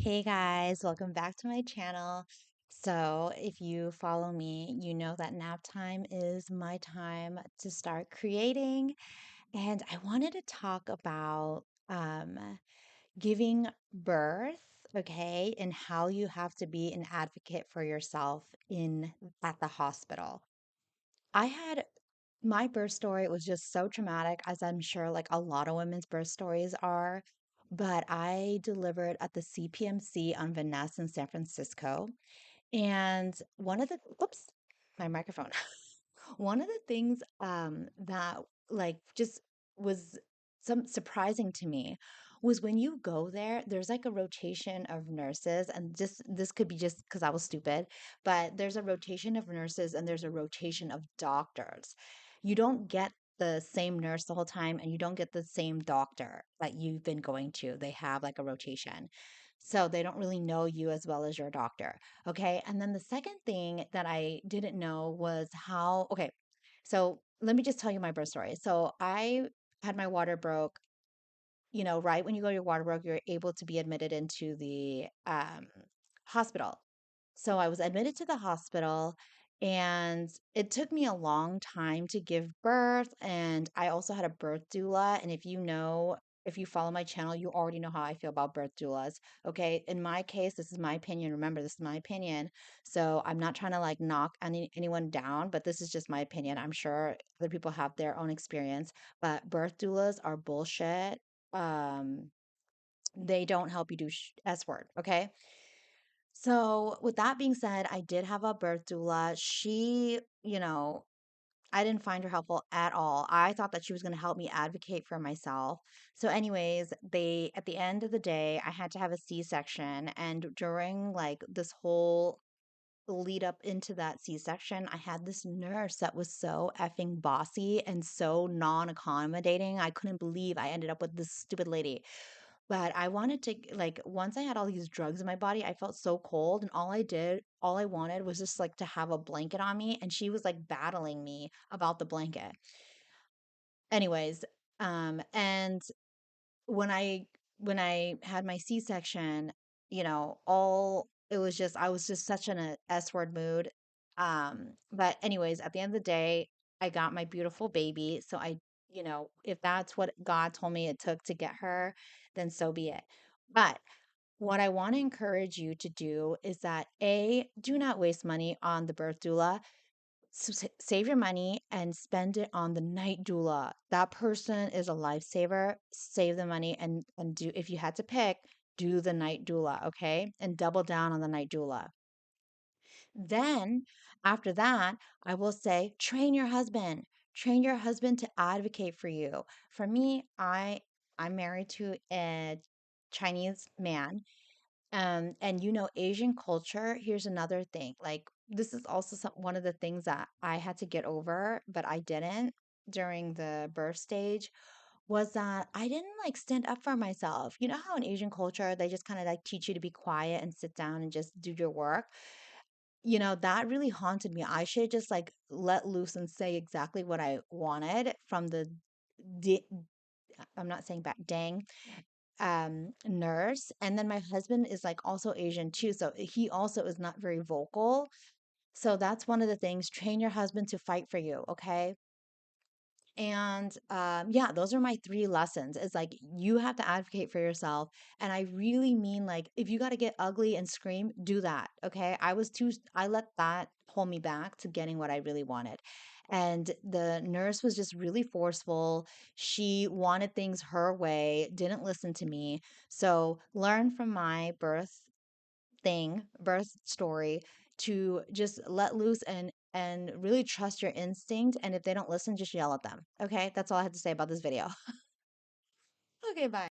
Hey guys, welcome back to my channel. So, if you follow me, you know that nap time is my time to start creating. And I wanted to talk about giving birth, okay, and how you have to be an advocate for yourself in at the hospital. I had my birth story was just so traumatic, as I'm sure like a lot of women's birth stories are. But I delivered at the CPMC on Van Ness in San Francisco. And one of the, oops, my microphone. One of the things that like just was some surprising to me was when you go there, there's like a rotation of nurses, and just this could be just because I was stupid, but there's a rotation of nurses and there's a rotation of doctors. You don't get the same nurse the whole time, and you don't get the same doctor that you've been going to. They have like a rotation. So they don't really know you as well as your doctor. Okay. And then the second thing that I didn't know was how, okay, so let me just tell you my birth story. So I had my water broke, right when you go to your water broke, you're able to be admitted into the hospital. So I was admitted to the hospital, and it took me a long time to give birth. And I also had a birth doula. And if you follow my channel, you already know how I feel about birth doulas. Okay. In my case, this is my opinion. Remember, this is my opinion. So I'm not trying to like knock anyone down, but this is just my opinion. I'm sure other people have their own experience, but birth doulas are bullshit. Um, they don't help you do S word. Okay. So, with that being said, I did have a birth doula. I didn't find her helpful at all. I thought that she was going to help me advocate for myself. So, anyways, at the end of the day, I had to have a C-section. And during like this whole lead up into that C-section, I had this nurse that was so effing bossy and so non-accommodating. I couldn't believe I ended up with this stupid lady. But I wanted to, like, once I had all these drugs in my body, I felt so cold. And all I wanted was just like to have a blanket on me. And she was like battling me about the blanket. Anyways, and when I had my C-section, all it was just I was just such in a S word mood. But anyways, at the end of the day, I got my beautiful baby. So if that's what God told me it took to get her, then so be it. But what I want to encourage you to do is that do not waste money on the birth doula. Save your money and spend it on the night doula. That person is a lifesaver. Save the money and do, if you had to pick, do the night doula, okay? And double down on the night doula. Then after that, I will say train your husband. Train your husband to advocate for you. For me, I'm married to a Chinese man, and Asian culture, here's another thing. Like, this is also one of the things that I had to get over, but I didn't during the birth stage, was that I didn't like stand up for myself. You know how in Asian culture, they just kind of like teach you to be quiet and sit down and just do your work? That really haunted me. I should just like let loose and say exactly what I wanted from di- I'm not saying back, dang nurse. And then my husband is like also Asian too, so he also is not very vocal. So that's one of the things. Train your husband to fight for you, okay? And yeah, those are my three lessons. It's like you have to advocate for yourself. And I really mean, like, if you got to get ugly and scream, do that. Okay. I let that hold me back to getting what I really wanted. And the nurse was just really forceful. She wanted things her way, didn't listen to me. So learn from my birth story, to just let loose and really trust your instinct. And if they don't listen, just yell at them. Okay, that's all I have to say about this video. Okay, bye.